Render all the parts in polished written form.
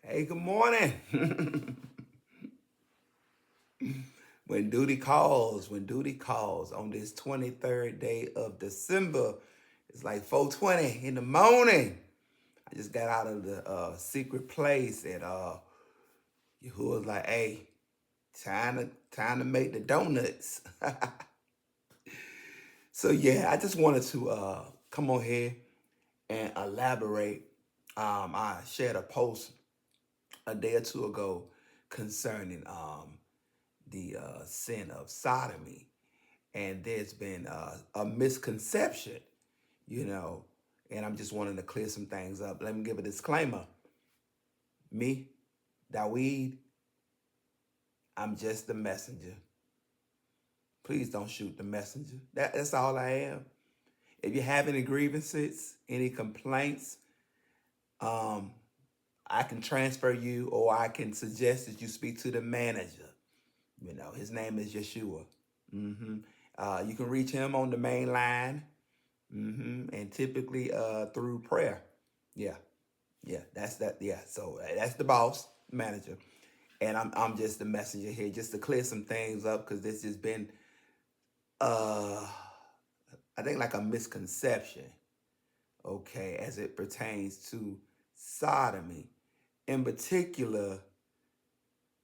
Hey, good morning. When duty calls on this 23rd day of December, it's like 4:20 in the morning. I just got out of the secret place and Yahuwah was like, hey, time to make the donuts. So yeah, I just wanted to come on here and elaborate. I shared a post a day or two ago concerning the sin of sodomy, and there's been a misconception, you know, and I'm just wanting to clear some things up. Let me give a disclaimer. Me, Dawid, I'm just the messenger. Please don't shoot the messenger. That's all I am. If you have any grievances, any complaints, um, I can transfer you, or I can suggest that you speak to the manager. You know, his name is Yeshua. hmm you can reach him on the main line, and typically through prayer. Yeah, yeah, that's that. Yeah, so that's the boss manager, and I'm just the messenger here, just to clear some things up because this has been, uh, I think, like a misconception. Okay, as it pertains to sodomy, in particular,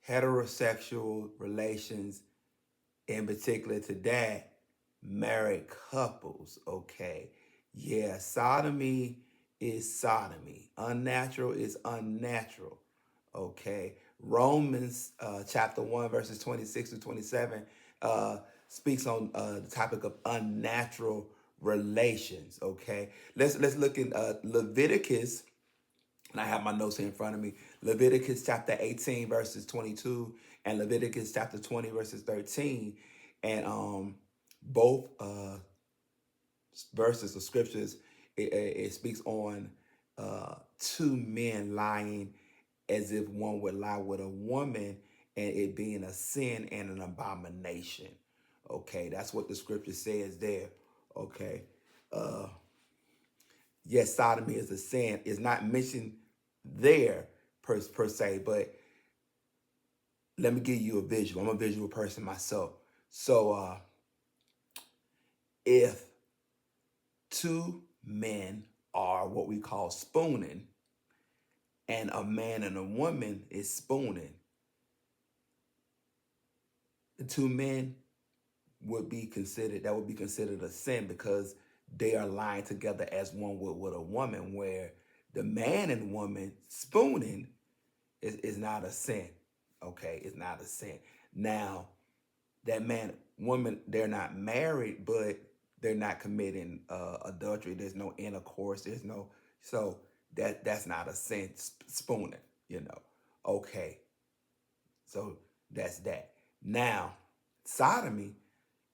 heterosexual relations, in particular to that, married couples. Okay, yeah, sodomy is sodomy. Unnatural is unnatural. Okay, Romans chapter 1 verses 26 to 27 uh, speaks on the topic of unnatural relations. Okay, let's look in Leviticus, and I have my notes here in front of me. Leviticus chapter 18 verses 22 and Leviticus chapter 20 verses 13. And both verses of scriptures, it speaks on two men lying as if one would lie with a woman, and it being a sin and an abomination. Okay, that's what the scripture says there. Okay. Uh, yes, sodomy is a sin. It's not mentioned there per se, but let me give you a visual. I'm a visual person myself. So if two men are what we call spooning, and a man and a woman is spooning, the two men would be considered a sin because they are lying together as one would with a woman, where the man and woman spooning is not a sin. Okay, it's not a sin. Now, that man, woman, they're not married, but they're not committing adultery. There's no intercourse. There's no, so that's not a sin. Spooning, you know. Okay, so that's that. Now, sodomy.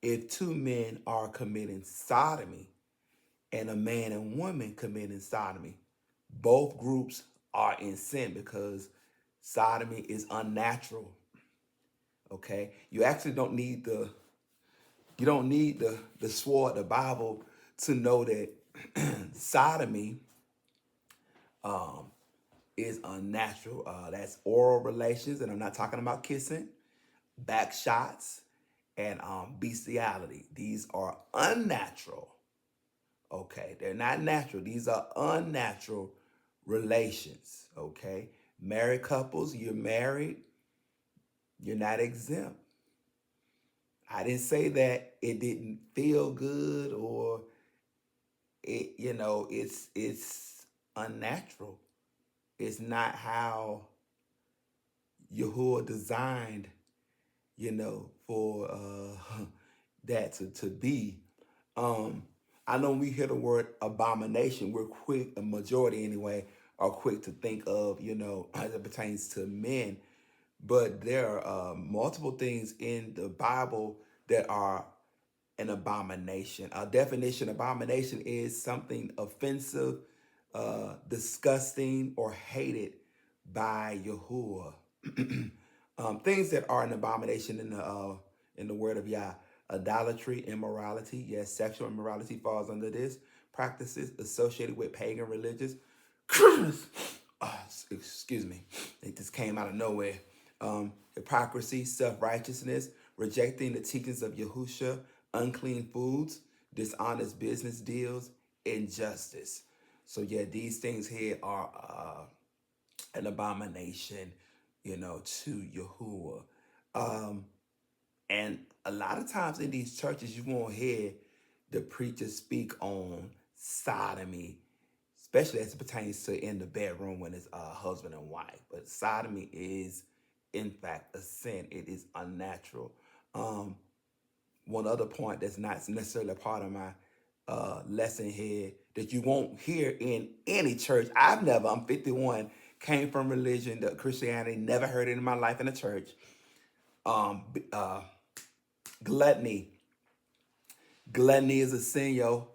If two men are committing sodomy and a man and woman committing sodomy, both groups are in sin because sodomy is unnatural. Okay, you don't need the sword, the Bible, to know that sodomy um, is unnatural. That's oral relations, and I'm not talking about kissing, back shots, and bestiality. These are unnatural. Okay, they're not natural. These are unnatural relations. Okay, married couples, you're married, you're not exempt. I didn't say that it didn't feel good, or it's unnatural. It's not how Yahuwah designed, for that to be. Um, I know when we hear the word abomination, we're quick, a majority anyway, are quick to think of, as it pertains to men. But there are multiple things in the Bible that are an abomination. A definition: abomination is something offensive, disgusting, or hated by Yahuwah. Things that are an abomination in the word of Yah: idolatry, immorality. Yes, sexual immorality falls under this. Practices associated with pagan religions. Excuse me. It just came out of nowhere. Hypocrisy, self-righteousness, rejecting the teachings of Yahusha, unclean foods, dishonest business deals, injustice. So yeah, these things here are an abomination, to Yahuwah. Um, and a lot of times in these churches, you won't hear the preacher speak on sodomy, especially as it pertains to in the bedroom when it's husband and wife. But sodomy is, in fact, a sin. It is unnatural. Um, One other point that's not necessarily a part of my lesson here that you won't hear in any church. I'm 51, came from religion, the Christianity, never heard it in my life in a church. Gluttony. Gluttony is a sin, yo.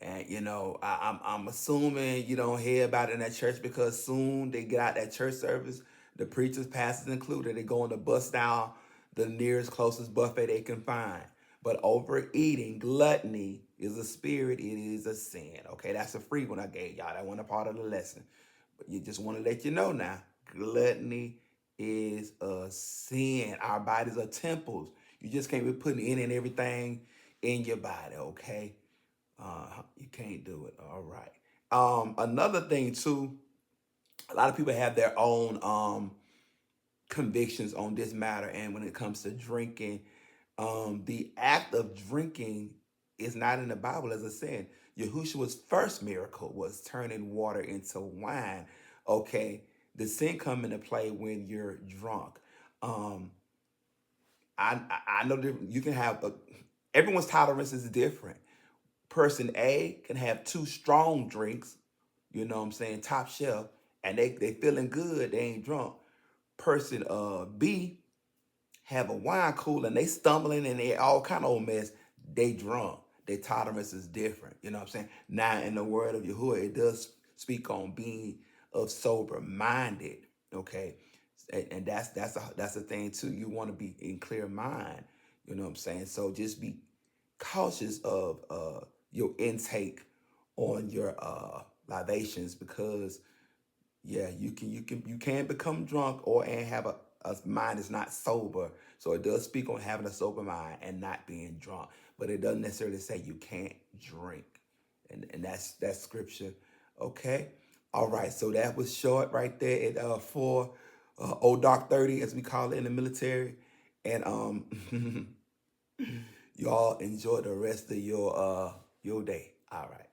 And I'm assuming you don't hear about it in that church because soon they get out that church service, the preachers, pastors included, they going to bust down the nearest closest buffet they can find. But overeating, gluttony is a spirit, it is a sin. Okay, that's a free one I gave y'all. That wasn't a part of the lesson. But you just want to let you know now, gluttony is a sin. Our bodies are temples. You just can't be putting in and everything in your body, okay? You can't do it. All right. Another thing too, a lot of people have their own convictions on this matter, and when it comes to drinking, the act of drinking is not in the Bible as a sin. Yahushua's first miracle was turning water into wine. Okay, the sin come into play when you're drunk. Um, I know that you can have everyone's tolerance is different. Person A can have two strong drinks, you know what I'm saying, top shelf, and they feeling good, they ain't drunk. Person B have a wine cooler and they stumbling and they all kind of old mess, they drunk. Their tolerance is different. You know what I'm saying? Now in the word of Yahuwah, it does speak on being of sober minded. Okay. And that's a thing too. You want to be in clear mind. You know what I'm saying? So just be cautious of your intake on your libations because yeah, you can become drunk or and have a mind that's not sober. So it does speak on having a sober mind and not being drunk, but it doesn't necessarily say you can't drink, and that's scripture. Okay, all right. So that was short right there at for old dark 30 as we call it in the military, and y'all enjoy the rest of your day. All right.